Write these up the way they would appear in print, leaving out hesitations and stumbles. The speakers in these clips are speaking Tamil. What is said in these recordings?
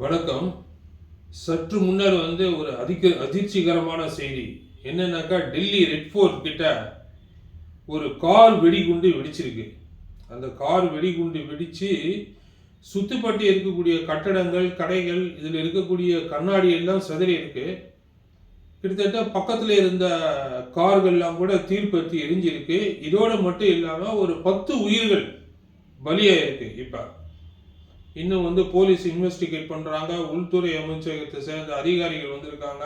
வணக்கம். சற்று முன்னர் ஒரு அதிர்ச்சிகரமான செய்தி என்னன்னாக்கா, டெல்லி ரெட் ஃபோர்ட் கிட்ட ஒரு கார் வெடிகுண்டு வெடிச்சிருக்கு. அந்த கார் வெடிகுண்டு வெடிச்சு சுத்துப்பட்டு இருக்கக்கூடிய கட்டடங்கள், கடைகள், இதில் இருக்கக்கூடிய கண்ணாடி எல்லாம் சிதறி இருக்கு. கிட்டத்தட்ட பக்கத்தில் இருந்த கார்கள்லாம் கூட தீர்ப்பற்றி எரிஞ்சிருக்கு. இதோடு மட்டும் இல்லாமல் ஒரு 10 உயிர்கள் பலியாயிருக்கு. இப்போ இன்னும் போலீஸ் இன்வெஸ்டிகேட் பண்ணுறாங்க. உள்துறை அமைச்சகத்தை சேர்ந்த அதிகாரிகள் வந்திருக்காங்க.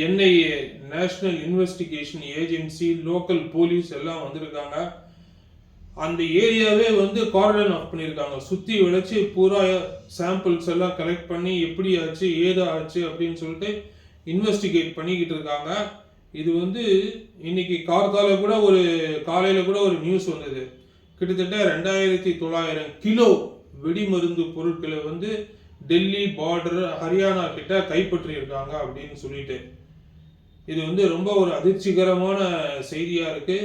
NIA, national investigation agency, local police எல்லாம் வந்திருக்காங்க. அந்த ஏரியாவே கார்டன் ஆஃப் பண்ணியிருக்காங்க. சுற்றி வளைச்சி பூரா சாம்பிள்ஸ் எல்லாம் கலெக்ட் பண்ணி எப்படி ஆச்சு, ஏதோ ஆச்சு அப்படின்னு சொல்லிட்டு இன்வெஸ்டிகேட் பண்ணிக்கிட்டு இருக்காங்க. இது இன்னைக்கு காலையில் கூட ஒரு நியூஸ் வந்தது. கிட்டத்தட்ட 2900 கிலோ வெடிமருந்து பொருட்களை டெல்லி பார்டர், ஹரியானா கிட்ட கைப்பற்றி இருக்காங்க அப்படின்னு சொல்லிட்டு இது ரொம்ப ஒரு அதிர்ச்சிகரமான செய்தியா இருக்கு.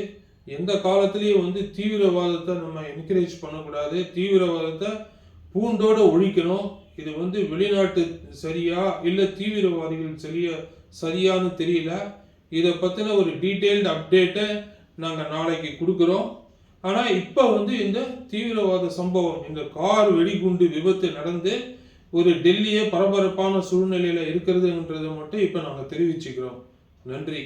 எந்த காலத்திலையும் தீவிரவாதத்தை நம்ம என்கரேஜ் பண்ணக்கூடாது. தீவிரவாதத்தை பூண்டோட ஒழிக்கணும். இது வெளிநாட்டு சரியா இல்லை தீவிரவாதிகள் சரியான்னு தெரியல. இதை பற்றின ஒரு டீட்டெயில்டு அப்டேட்டை நாங்கள் நாளைக்கு கொடுக்குறோம். ஆனால் இப்போ இந்த தீவிரவாத சம்பவம், இந்த கார் வெடிகுண்டு விபத்து நடந்து ஒரு டெல்லியே பரபரப்பான சூழ்நிலையில் இருக்கிறதுன்றதை மட்டும் இப்போ நாங்கள் தெரிவிச்சுக்கிறோம். நன்றி.